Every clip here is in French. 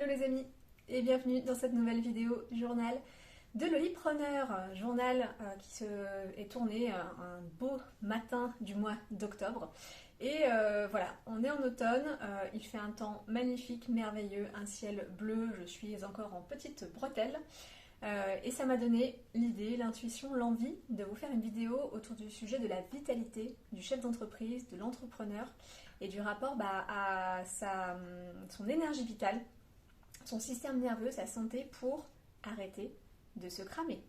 Hello les amis et bienvenue dans cette nouvelle vidéo journal de Lolipreneur, journal qui est tourné un beau matin du mois d'octobre. Et voilà, on est en automne, il fait un temps magnifique, merveilleux, un ciel bleu, je suis encore en petite bretelle. Et ça m'a donné l'idée, l'intuition, l'envie de vous faire une vidéo autour du sujet de la vitalité du chef d'entreprise, de l'entrepreneur et du rapport à son énergie vitale, son système nerveux, sa santé pour arrêter de se cramer.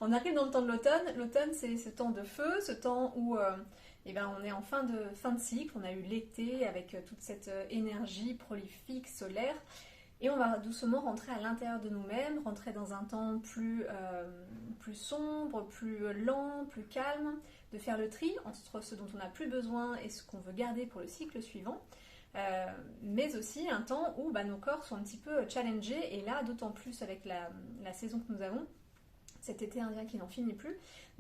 On arrive dans le temps de l'automne. L'automne, c'est ce temps de feu, ce temps où on est en fin de cycle. On a eu l'été avec toute cette énergie prolifique, solaire. Et on va doucement rentrer à l'intérieur de nous-mêmes, rentrer dans un temps plus sombre, plus lent, plus calme, de faire le tri entre ce dont on n'a plus besoin et ce qu'on veut garder pour le cycle suivant. Mais aussi un temps où nos corps sont un petit peu challengés, et là d'autant plus avec la saison que nous avons, cet été indien qui n'en finit plus,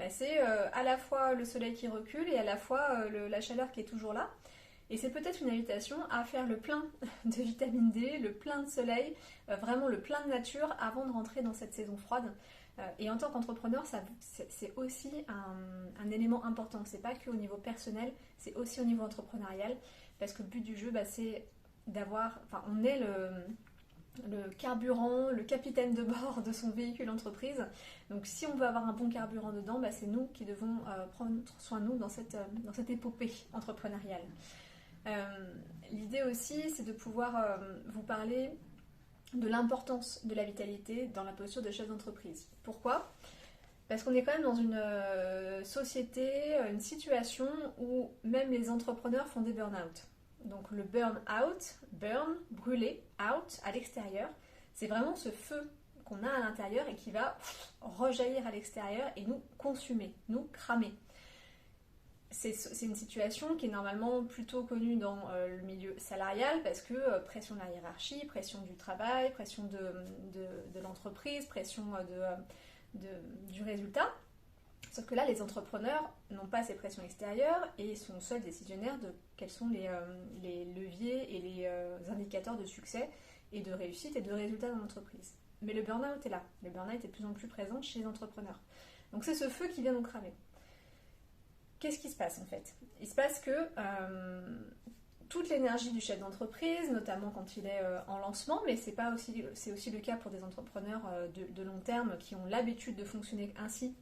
c'est à la fois le soleil qui recule et à la fois la chaleur qui est toujours là. Et c'est peut-être une invitation à faire le plein de vitamine D, le plein de soleil, vraiment le plein de nature avant de rentrer dans cette saison froide. Et en tant qu'entrepreneur, c'est aussi un élément important. C'est pas qu'au niveau personnel, c'est aussi au niveau entrepreneurial. Parce que le but du jeu, c'est d'avoir... on est le carburant, le capitaine de bord de son véhicule entreprise. Donc si on veut avoir un bon carburant dedans, c'est nous qui devons prendre soin de nous dans cette épopée entrepreneuriale. L'idée aussi, c'est de pouvoir vous parler de l'importance de la vitalité dans la posture de chef d'entreprise. Pourquoi ? Parce qu'on est quand même dans une société, une situation où même les entrepreneurs font des burn-out. Donc le burn-out, brûler, out, à l'extérieur, c'est vraiment ce feu qu'on a à l'intérieur et qui va rejaillir à l'extérieur et nous consumer, nous cramer. C'est une situation qui est normalement plutôt connue dans le milieu salarial parce que pression de la hiérarchie, pression du travail, pression de l'entreprise, pression du résultat. Sauf que là, les entrepreneurs n'ont pas ces pressions extérieures et sont seuls décisionnaires de quels sont les leviers et les indicateurs de succès et de réussite et de résultats dans l'entreprise. Mais le burn-out est là. Le burn-out est de plus en plus présent chez les entrepreneurs. Donc c'est ce feu qui vient nous cramer. Qu'est-ce qui se passe en fait ? Il se passe que toute l'énergie du chef d'entreprise, notamment quand il est en lancement, mais c'est aussi le cas pour des entrepreneurs de long terme qui ont l'habitude de fonctionner ainsi,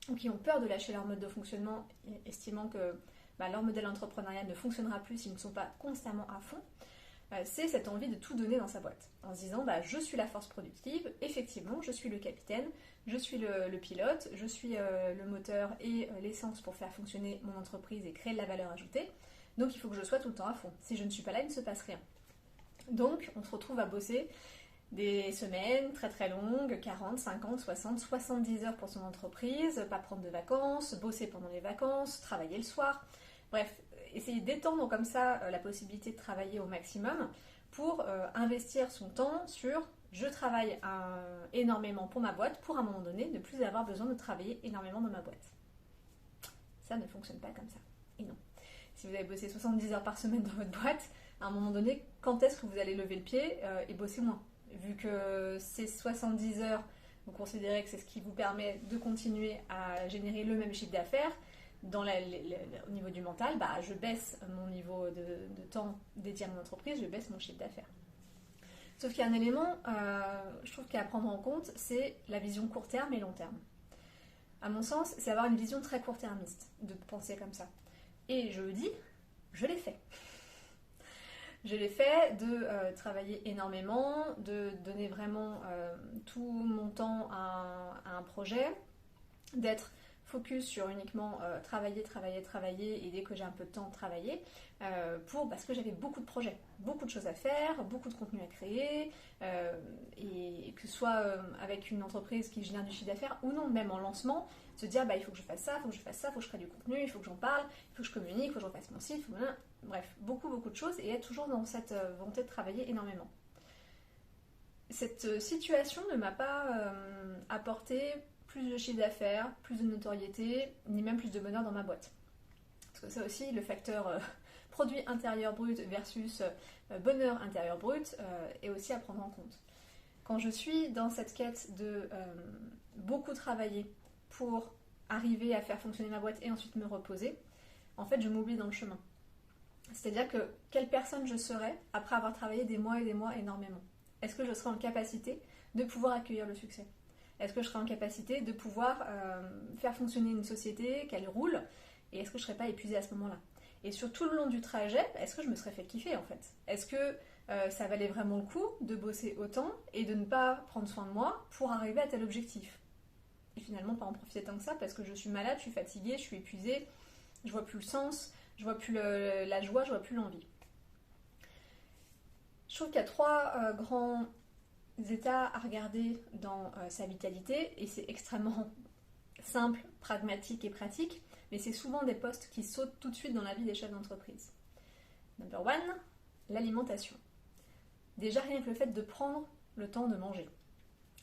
ou qui ont peur de lâcher leur mode de fonctionnement, estimant que leur modèle entrepreneurial ne fonctionnera plus s'ils ne sont pas constamment à fond, c'est cette envie de tout donner dans sa boîte, en se disant je suis la force productive, effectivement, je suis le capitaine, je suis le pilote, je suis le moteur et l'essence pour faire fonctionner mon entreprise et créer de la valeur ajoutée, donc il faut que je sois tout le temps à fond. Si je ne suis pas là, il ne se passe rien. Donc on se retrouve à bosser des semaines très très longues, 40, 50, 60, 70 heures pour son entreprise, pas prendre de vacances, bosser pendant les vacances, travailler le soir. Bref, essayer d'étendre comme ça la possibilité de travailler au maximum pour investir son temps sur je travaille énormément pour ma boîte pour à un moment donné ne plus avoir besoin de travailler énormément dans ma boîte. Ça ne fonctionne pas comme ça. Et non. Si vous avez bossé 70 heures par semaine dans votre boîte, à un moment donné, quand est-ce que vous allez lever le pied et bosser moins ? Vu que ces 70 heures, vous considérez que c'est ce qui vous permet de continuer à générer le même chiffre d'affaires, au niveau du mental, je baisse mon niveau de temps dédié à mon entreprise, je baisse mon chiffre d'affaires. Sauf qu'il y a un élément, je trouve qu'il y a à prendre en compte, c'est la vision court terme et long terme. À mon sens, c'est avoir une vision très court-termiste de penser comme ça. Et je le dis, je l'ai fait. Je l'ai fait de travailler énormément, de donner vraiment tout mon temps à un projet, d'être focus sur uniquement travailler, et dès que j'ai un peu de temps, travailler, parce que j'avais beaucoup de projets, beaucoup de choses à faire, beaucoup de contenu à créer, et que ce soit avec une entreprise qui génère du chiffre d'affaires ou non, même en lancement, se dire il faut que je fasse ça, il faut que je fasse ça, il faut que je crée du contenu, il faut que j'en parle, il faut que je communique, il faut que je refasse mon site, bref, beaucoup de choses, et être toujours dans cette volonté de travailler énormément. Cette situation ne m'a pas apporté plus de chiffre d'affaires, plus de notoriété, ni même plus de bonheur dans ma boîte. Parce que ça aussi, le facteur produit intérieur brut versus bonheur intérieur brut est aussi à prendre en compte. Quand je suis dans cette quête de beaucoup travailler pour arriver à faire fonctionner ma boîte et ensuite me reposer, en fait je m'oublie dans le chemin. C'est-à-dire que quelle personne je serais après avoir travaillé des mois énormément? Est-ce que je serai en capacité de pouvoir accueillir le succès? Est-ce que je serai en capacité de pouvoir faire fonctionner une société, qu'elle roule? Et est-ce que je ne serai pas épuisée à ce moment-là? Et sur tout le long du trajet, est-ce que je me serais fait kiffer en fait? Est-ce que ça valait vraiment le coup de bosser autant et de ne pas prendre soin de moi pour arriver à tel objectif? Et finalement pas en profiter tant que ça parce que je suis malade, je suis fatiguée, je suis épuisée, je vois plus le sens, je vois plus la joie, je vois plus l'envie. Je trouve qu'il y a trois grands états à regarder dans sa vitalité et c'est extrêmement simple, pragmatique et pratique, mais c'est souvent des postes qui sautent tout de suite dans la vie des chefs d'entreprise. Number one, l'alimentation. Déjà rien que le fait de prendre le temps de manger,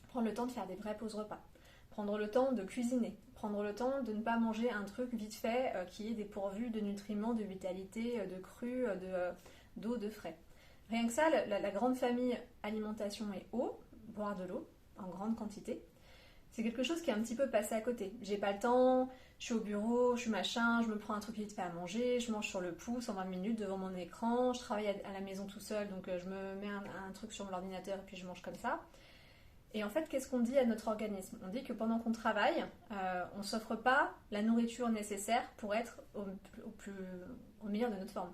prendre le temps de faire des vraies pauses repas, prendre le temps de cuisiner, prendre le temps de ne pas manger un truc vite fait qui est dépourvu de nutriments, de vitalité, de cru, d'eau, de frais. Rien que ça, la grande famille alimentation et eau, boire de l'eau en grande quantité, c'est quelque chose qui est un petit peu passé à côté. J'ai pas le temps, je suis au bureau, je suis machin, je me prends un truc vite fait à manger, je mange sur le pouce en 20 minutes devant mon écran, je travaille à la maison tout seul, donc je me mets un truc sur l'ordinateur et puis je mange comme ça. Et en fait, qu'est-ce qu'on dit à notre organisme? On dit que pendant qu'on travaille, on ne s'offre pas la nourriture nécessaire pour être au meilleur de notre forme.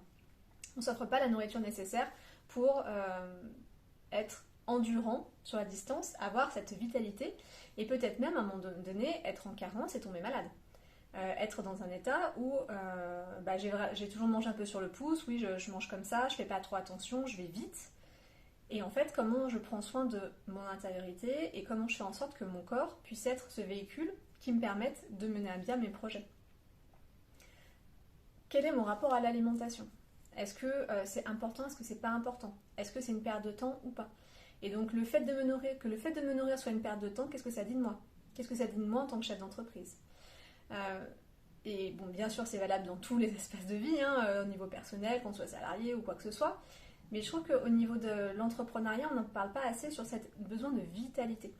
On ne s'offre pas la nourriture nécessaire pour être endurant sur la distance, avoir cette vitalité et peut-être même à un moment donné être en carence et tomber malade. Être dans un état où j'ai toujours mangé un peu sur le pouce, oui je mange comme ça, je fais pas trop attention, je vais vite. Et en fait, comment je prends soin de mon intériorité et comment je fais en sorte que mon corps puisse être ce véhicule qui me permette de mener à bien mes projets. Quel est mon rapport à l'alimentation? Est-ce que c'est important? Est-ce que c'est pas important? Est-ce que c'est une perte de temps ou pas? Et donc le fait de me nourrir soit une perte de temps, qu'est-ce que ça dit de moi? Qu'est-ce que ça dit de moi en tant que chef d'entreprise? Et bon, bien sûr, c'est valable dans tous les espaces de vie, au niveau personnel, qu'on soit salarié ou quoi que ce soit. Mais je trouve qu'au niveau de l'entrepreneuriat, on n'en parle pas assez sur ce besoin de vitalité.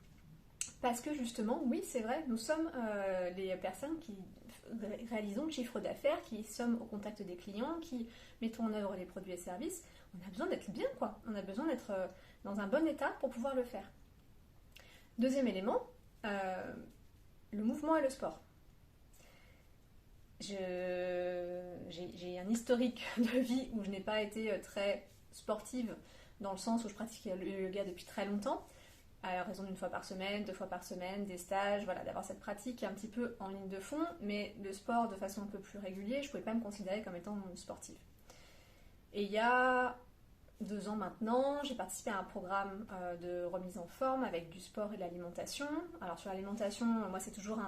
Parce que justement, oui, c'est vrai, nous sommes les personnes qui réalisons le chiffre d'affaires, qui sommes au contact des clients, qui mettons en œuvre les produits et services. On a besoin d'être bien, quoi. On a besoin d'être dans un bon état pour pouvoir le faire. Deuxième élément, le mouvement et le sport. J'ai un historique de vie où je n'ai pas été très sportive dans le sens où je pratiquais le yoga depuis très longtemps, à raison d'une fois par semaine, 2 fois par semaine, des stages, voilà, d'avoir cette pratique un petit peu en ligne de fond, mais le sport de façon un peu plus régulière, je ne pouvais pas me considérer comme étant sportive. Et il y a 2 ans maintenant, j'ai participé à un programme de remise en forme avec du sport et de l'alimentation. Alors sur l'alimentation, moi c'est toujours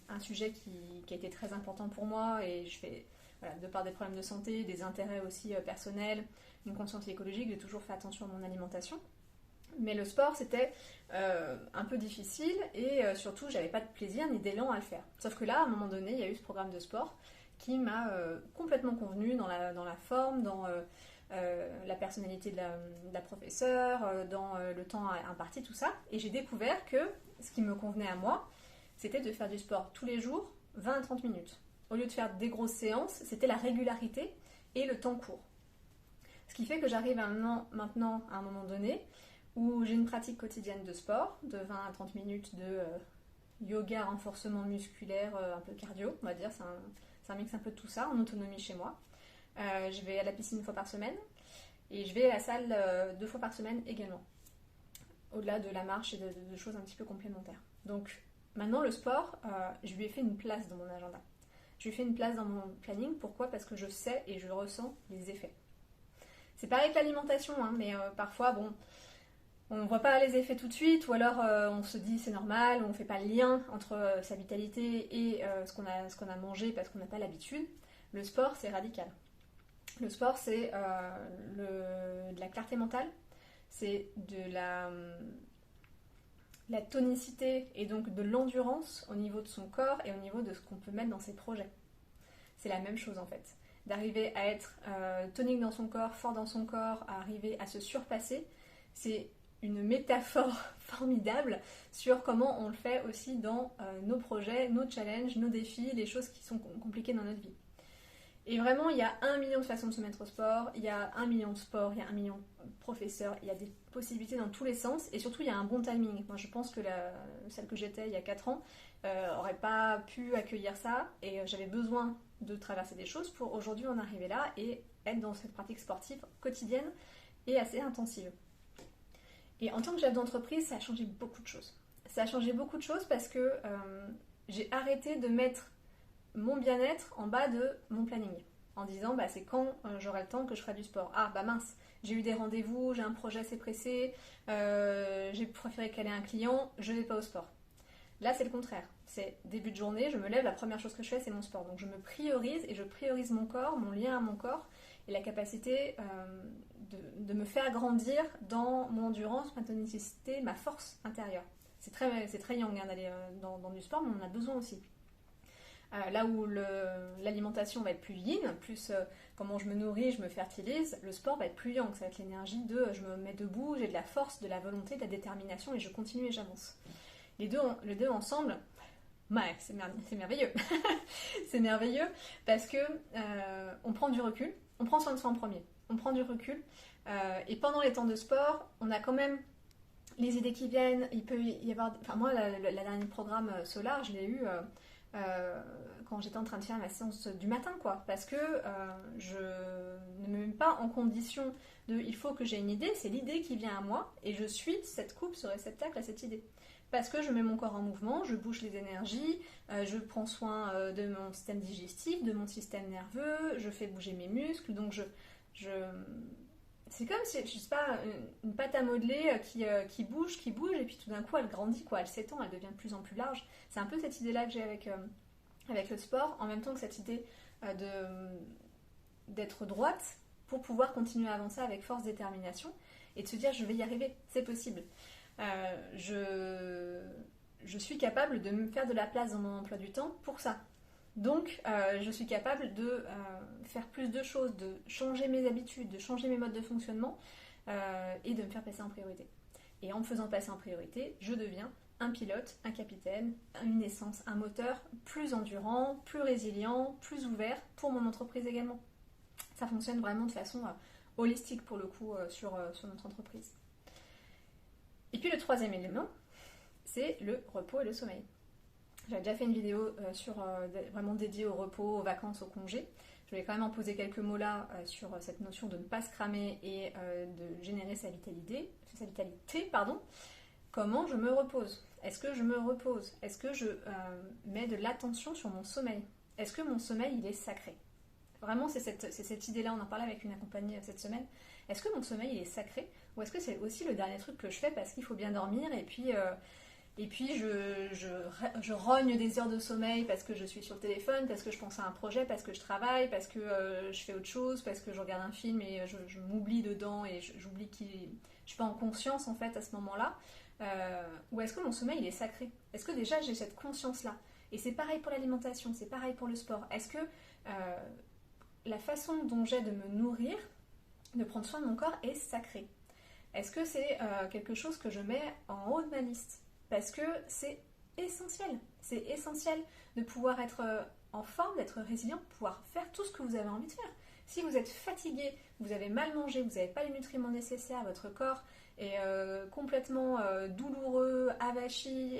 un sujet qui a été très important pour moi et je fais, voilà, de par des problèmes de santé, des intérêts aussi personnels, une conscience écologique, j'ai toujours fait attention à mon alimentation. Mais le sport c'était un peu difficile et surtout j'avais pas de plaisir ni d'élan à le faire. Sauf que là, à un moment donné, il y a eu ce programme de sport qui m'a complètement convenu dans la forme, dans la personnalité de la professeure, dans le temps imparti, tout ça. Et j'ai découvert que ce qui me convenait à moi, c'était de faire du sport tous les jours, 20 à 30 minutes. Au lieu de faire des grosses séances, c'était la régularité et le temps court. Ce qui fait que j'arrive maintenant à un moment donné où j'ai une pratique quotidienne de sport, de 20 à 30 minutes de yoga, renforcement musculaire, un peu cardio, on va dire, c'est un mix un peu de tout ça, en autonomie chez moi. Je vais à la piscine 1 fois par semaine et je vais à la salle 2 fois par semaine également, au-delà de la marche et de choses un petit peu complémentaires. Donc maintenant le sport, je lui ai fait une place dans mon agenda. Je lui ai fait une place dans mon planning. Pourquoi? Parce que je sais et je ressens les effets. C'est pareil avec l'alimentation, mais parfois, bon, on ne voit pas les effets tout de suite, ou alors on se dit c'est normal, on ne fait pas le lien entre sa vitalité et ce qu'on a mangé parce qu'on n'a pas l'habitude. Le sport, c'est radical. Le sport, c'est de la clarté mentale, c'est de la tonicité et donc de l'endurance au niveau de son corps et au niveau de ce qu'on peut mettre dans ses projets. C'est la même chose en fait. d'arriver à être tonique dans son corps, fort dans son corps, à arriver à se surpasser, c'est une métaphore formidable sur comment on le fait aussi dans nos projets, nos challenges, nos défis, les choses qui sont compliquées dans notre vie. Et vraiment, il y a 1 million de façons de se mettre au sport, il y a 1 million de sports, il y a 1 million de professeurs, il y a des possibilités dans tous les sens, et surtout il y a un bon timing. Moi je pense que celle que j'étais il y a 4 ans aurait pas pu accueillir ça, et j'avais besoin de traverser des choses pour aujourd'hui en arriver là et être dans cette pratique sportive quotidienne et assez intensive. Et en tant que chef d'entreprise, ça a changé beaucoup de choses. Ça a changé beaucoup de choses parce que j'ai arrêté de mettre mon bien-être en bas de mon planning, en disant bah, c'est quand j'aurai le temps que je ferai du sport. Ah bah mince, j'ai eu des rendez-vous, j'ai un projet assez pressé, j'ai préféré caler un client, je vais pas au sport. Là c'est le contraire, c'est début de journée, je me lève, la première chose que je fais c'est mon sport. Donc je me priorise et je priorise mon corps, mon lien à mon corps et la capacité de me faire grandir dans mon endurance, ma tonicité, ma force intérieure. C'est très yang hein, d'aller dans du sport, mais on en a besoin aussi. Là où l'alimentation va être plus yin, plus comment je me nourris, je me fertilise, le sport va être plus yang, ça va être l'énergie de je me mets debout, j'ai de la force, de la volonté, de la détermination et je continue et j'avance. Les deux ensemble, ouais, c'est merveilleux. C'est merveilleux parce que on prend du recul, on prend soin de soi en premier, on prend du recul et pendant les temps de sport, on a quand même les idées qui viennent, il peut y avoir... Enfin moi, la dernière programme Solar, je l'ai eu... quand j'étais en train de faire ma séance du matin quoi, parce que je ne me mets pas en condition de il faut que j'ai une idée, c'est l'idée qui vient à moi et je suis cette coupe, ce réceptacle à cette idée parce que je mets mon corps en mouvement, je bouge les énergies, je prends soin de mon système digestif, de mon système nerveux, je fais bouger mes muscles, donc c'est comme si, je sais pas, une pâte à modeler qui bouge, et puis tout d'un coup elle grandit, quoi, elle s'étend, elle devient de plus en plus large. C'est un peu cette idée-là que j'ai avec le sport, en même temps que cette idée d'être droite pour pouvoir continuer à avancer avec force, détermination, et de se dire je vais y arriver, c'est possible. Je suis capable de me faire de la place dans mon emploi du temps pour ça. Donc, je suis capable de faire plus de choses, de changer mes habitudes, de changer mes modes de fonctionnement et de me faire passer en priorité. Et en me faisant passer en priorité, je deviens un pilote, un capitaine, une essence, un moteur plus endurant, plus résilient, plus ouvert pour mon entreprise également. Ça fonctionne vraiment de façon holistique pour le coup sur notre entreprise. Et puis le troisième élément, c'est le repos et le sommeil. J'avais déjà fait une vidéo vraiment dédiée au repos, aux vacances, aux congés. Je vais quand même en poser quelques mots là sur cette notion de ne pas se cramer et de générer sa vitalité. Comment je me repose? Est-ce que je me repose? Est-ce que je mets de l'attention sur mon sommeil? Est-ce que mon sommeil, il est sacré? Vraiment, c'est cette idée-là, on en parlait avec une accompagnée cette semaine. Est-ce que mon sommeil, il est sacré? Ou est-ce que c'est aussi le dernier truc que je fais parce qu'il faut bien dormir et puis je rogne des heures de sommeil parce que je suis sur le téléphone, parce que je pense à un projet, parce que je travaille, parce que je fais autre chose, parce que je regarde un film et je m'oublie dedans et j'oublie que je suis pas en conscience en fait à ce moment-là. Ou est-ce que mon sommeil il est sacré? Est-ce que déjà j'ai cette conscience-là? Et c'est pareil pour l'alimentation, c'est pareil pour le sport. Est-ce que la façon dont j'ai de me nourrir, de prendre soin de mon corps est sacrée? Est-ce que c'est quelque chose que je mets en haut de ma liste? Parce que c'est essentiel. C'est essentiel de pouvoir être en forme, d'être résilient, de pouvoir faire tout ce que vous avez envie de faire. Si vous êtes fatigué, vous avez mal mangé, vous n'avez pas les nutriments nécessaires, votre corps est complètement douloureux, avachi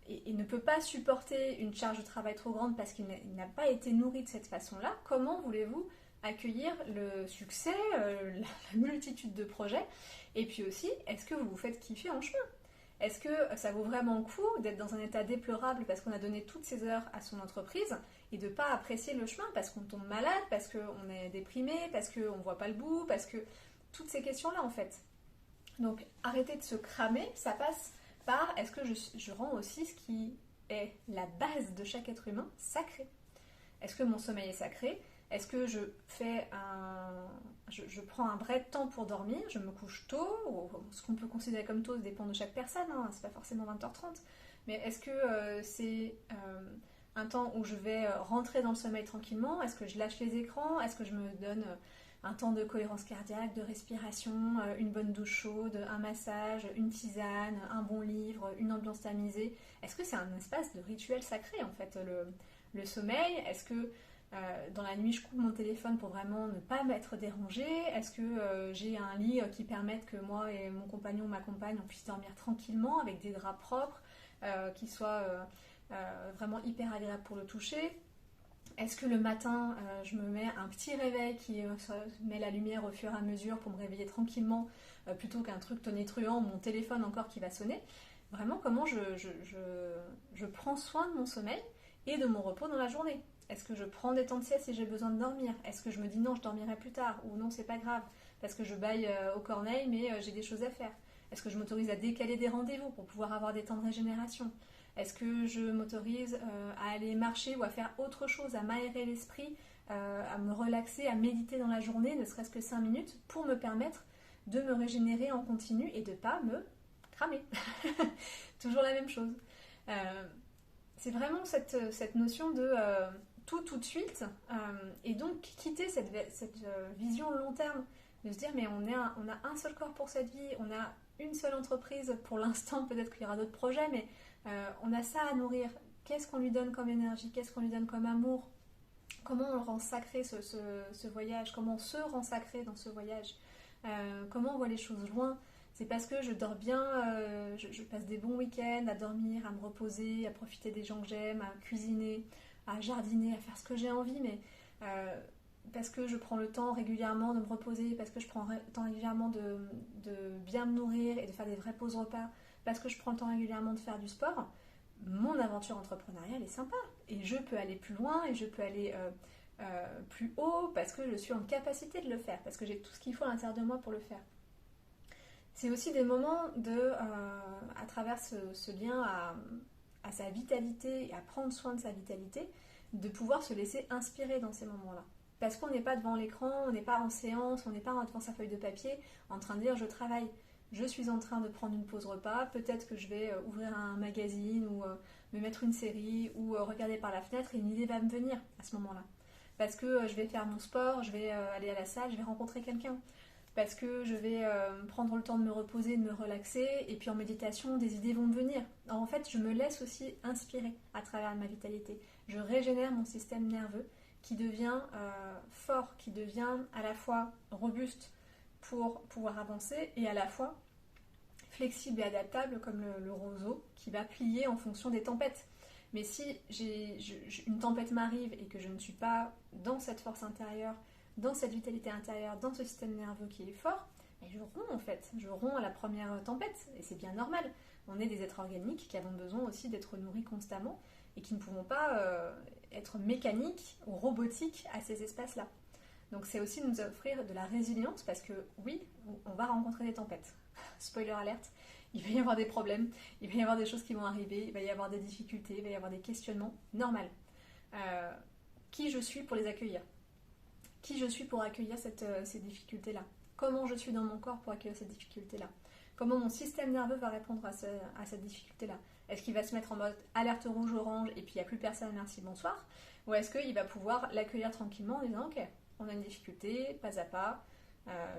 et ne peut pas supporter une charge de travail trop grande parce qu'il n'a pas été nourri de cette façon-là, comment voulez-vous accueillir le succès, la multitude de projets? Et puis aussi, est-ce que vous vous faites kiffer en chemin? Est-ce que ça vaut vraiment le coup d'être dans un état déplorable parce qu'on a donné toutes ces heures à son entreprise et de ne pas apprécier le chemin parce qu'on tombe malade, parce qu'on est déprimé, parce qu'on ne voit pas le bout, parce que... Toutes ces questions-là en fait. Donc arrêter de se cramer, ça passe par est-ce que je rends aussi ce qui est la base de chaque être humain sacré? Est-ce que mon sommeil est sacré? Est-ce que je prends un vrai temps pour dormir? Je me couche tôt, ou ce qu'on peut considérer comme tôt dépend de chaque personne, hein, c'est pas forcément 20h30, mais est-ce que c'est un temps où je vais rentrer dans le sommeil tranquillement? Est-ce que je lâche les écrans? Est-ce que je me donne un temps de cohérence cardiaque, de respiration, une bonne douche chaude, un massage, une tisane, un bon livre, une ambiance tamisée? Est-ce que c'est un espace de rituel sacré en fait, le sommeil? Est-ce que dans la nuit je coupe mon téléphone pour vraiment ne pas m'être dérangée? Est-ce que j'ai un lit qui permette que moi et mon compagnon ou ma compagne on puisse dormir tranquillement avec des draps propres qui soient vraiment hyper agréables pour le toucher? Est-ce que le matin, je me mets un petit réveil qui met la lumière au fur et à mesure pour me réveiller tranquillement plutôt qu'un truc tonitruant, mon téléphone encore qui va sonner? Vraiment, comment je prends soin de mon sommeil et de mon repos dans la journée? Est-ce que je prends des temps de sieste si j'ai besoin de dormir? Est-ce que je me dis non, je dormirai plus tard? Ou non, c'est pas grave, parce que je baille aux corneilles, mais j'ai des choses à faire? Est-ce que je m'autorise à décaler des rendez-vous pour pouvoir avoir des temps de régénération? Est-ce que je m'autorise à aller marcher ou à faire autre chose, à m'aérer l'esprit, à me relaxer, à méditer dans la journée, ne serait-ce que 5 minutes, pour me permettre de me régénérer en continu et de ne pas me cramer? Toujours la même chose. C'est vraiment cette notion de tout de suite, et donc quitter cette vision long terme, de se dire mais on a un seul corps pour cette vie, on a une seule entreprise pour l'instant, peut-être qu'il y aura d'autres projets, mais on a ça à nourrir. Qu'est-ce qu'on lui donne comme énergie? Qu'est-ce qu'on lui donne comme amour? Comment on rend sacré ce voyage? Comment on se rend sacré dans ce voyage? Comment on voit les choses loin? C'est parce que je dors bien, je passe des bons week-ends à dormir, à me reposer, à profiter des gens que j'aime, à cuisiner, à jardiner, à faire ce que j'ai envie, mais parce que je prends le temps régulièrement de me reposer, parce que je prends le temps régulièrement de bien me nourrir et de faire des vraies pauses repas, parce que je prends le temps régulièrement de faire du sport, mon aventure entrepreneuriale est sympa. Et je peux aller plus loin et je peux aller plus haut parce que je suis en capacité de le faire, parce que j'ai tout ce qu'il faut à l'intérieur de moi pour le faire. C'est aussi des moments à travers ce lien à sa vitalité et à prendre soin de sa vitalité, de pouvoir se laisser inspirer dans ces moments-là. Parce qu'on n'est pas devant l'écran, on n'est pas en séance, on n'est pas devant sa feuille de papier en train de dire je travaille. Je suis en train de prendre une pause repas, peut-être que je vais ouvrir un magazine ou me mettre une série ou regarder par la fenêtre et une idée va me venir à ce moment-là. Parce que je vais faire mon sport, je vais aller à la salle, je vais rencontrer quelqu'un. Parce que je vais prendre le temps de me reposer, de me relaxer, et puis en méditation, des idées vont me venir. Alors, en fait, je me laisse aussi inspirer à travers ma vitalité. Je régénère mon système nerveux qui devient fort, qui devient à la fois robuste pour pouvoir avancer et à la fois flexible et adaptable comme le roseau qui va plier en fonction des tempêtes. Mais si une tempête m'arrive et que je ne suis pas dans cette force intérieure, dans cette vitalité intérieure, dans ce système nerveux qui est fort, et je romps en fait. Je romps à la première tempête et c'est bien normal. On est des êtres organiques qui avons besoin aussi d'être nourris constamment et qui ne pouvons pas être mécaniques ou robotiques à ces espaces-là. Donc c'est aussi nous offrir de la résilience parce que oui, on va rencontrer des tempêtes. Spoiler alerte, il va y avoir des problèmes, il va y avoir des choses qui vont arriver, il va y avoir des difficultés, il va y avoir des questionnements. Normal. Qui je suis pour les accueillir? Qui je suis pour accueillir ces difficultés-là? Comment je suis dans mon corps pour accueillir cette difficulté-là? Comment mon système nerveux va répondre à cette difficulté-là? Est-ce qu'il va se mettre en mode alerte rouge-orange et puis il n'y a plus personne, merci, bonsoir? Ou est-ce qu'il va pouvoir l'accueillir tranquillement en disant ok, on a une difficulté, pas à pas,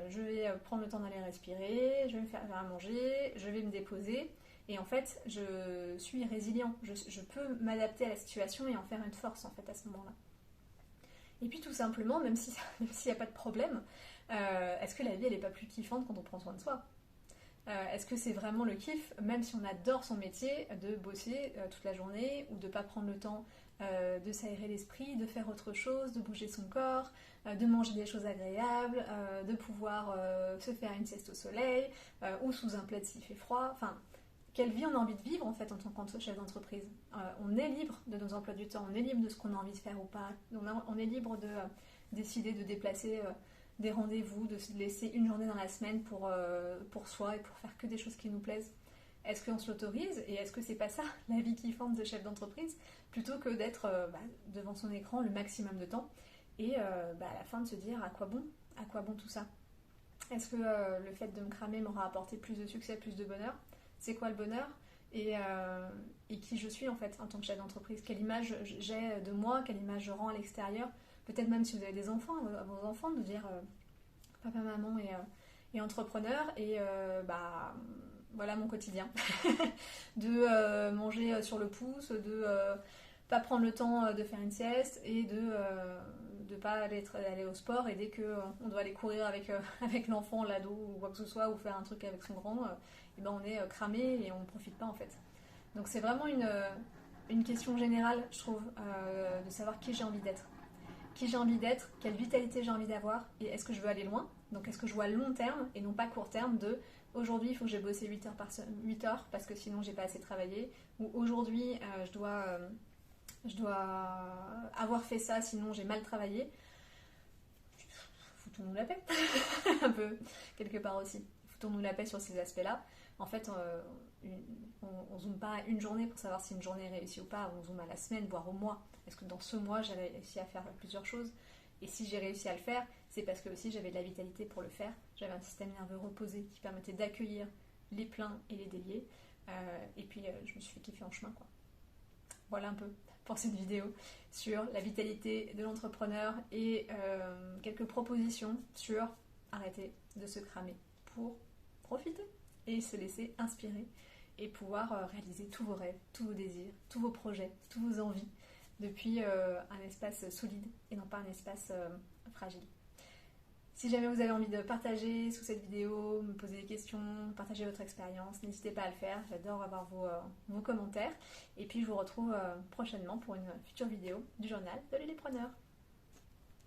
je vais prendre le temps d'aller respirer, je vais me faire à manger, je vais me déposer et en fait je suis résilient, je peux m'adapter à la situation et en faire une force en fait à ce moment-là. Et puis tout simplement, même s'il n'y a pas de problème, est-ce que la vie elle n'est pas plus kiffante quand on prend soin de soi? Est-ce que c'est vraiment le kiff, même si on adore son métier, de bosser toute la journée ou de ne pas prendre le temps de s'aérer l'esprit, de faire autre chose, de bouger son corps, de manger des choses agréables, de pouvoir se faire une sieste au soleil ou sous un plaid s'il fait froid. Enfin, quelle vie on a envie de vivre en fait en tant que chef d'entreprise? On est libre de nos emplois du temps, on est libre de ce qu'on a envie de faire ou pas. On est libre de décider de déplacer des rendez-vous, de se laisser une journée dans la semaine pour soi et pour faire que des choses qui nous plaisent. Est-ce qu'on se l'autorise et est-ce que c'est pas ça la vie kiffante de chef d'entreprise plutôt que d'être devant son écran le maximum de temps et à la fin de se dire à quoi bon tout ça? Est-ce que le fait de me cramer m'aura apporté plus de succès, plus de bonheur? C'est quoi le bonheur? et qui je suis en fait en tant que chef d'entreprise. Quelle image j'ai de moi, quelle image je rends à l'extérieur. Peut-être même si vous avez des enfants, à vos enfants, de dire papa, maman et entrepreneur, et voilà mon quotidien. De manger sur le pouce, de pas prendre le temps de faire une sieste et de pas aller au sport, et dès qu'on doit aller courir avec l'enfant, l'ado ou quoi que ce soit, ou faire un truc avec son grand, et ben on est cramé et on ne profite pas en fait. Donc c'est vraiment une question générale, je trouve, de savoir qui j'ai envie d'être. Qui j'ai envie d'être, quelle vitalité j'ai envie d'avoir, et est-ce que je veux aller loin. Donc est-ce que je vois long terme et non pas court terme de aujourd'hui il faut que j'ai bossé 8 heures parce que sinon j'ai pas assez travaillé, ou aujourd'hui je dois avoir fait ça sinon j'ai mal travaillé. Foutons-nous la paix. Un peu, quelque part aussi. Foutons-nous la paix sur ces aspects-là. En fait, on zoome pas à une journée pour savoir si une journée est réussie ou pas, on zoome à la semaine, voire au mois. Est-ce que dans ce mois, j'ai réussi à faire plusieurs choses? Et si j'ai réussi à le faire, c'est parce que aussi j'avais de la vitalité pour le faire. J'avais un système nerveux reposé qui permettait d'accueillir les pleins et les déliés. Et puis, je me suis fait kiffer en chemin, quoi. Voilà un peu pour cette vidéo sur la vitalité de l'entrepreneur et quelques propositions sur arrêter de se cramer pour profiter et se laisser inspirer et pouvoir réaliser tous vos rêves, tous vos désirs, tous vos projets, toutes vos envies depuis un espace solide et non pas un espace fragile. Si jamais vous avez envie de partager sous cette vidéo, me poser des questions, partager votre expérience, n'hésitez pas à le faire. J'adore avoir vos commentaires. Et puis je vous retrouve prochainement pour une future vidéo du journal de l'Élépreneur.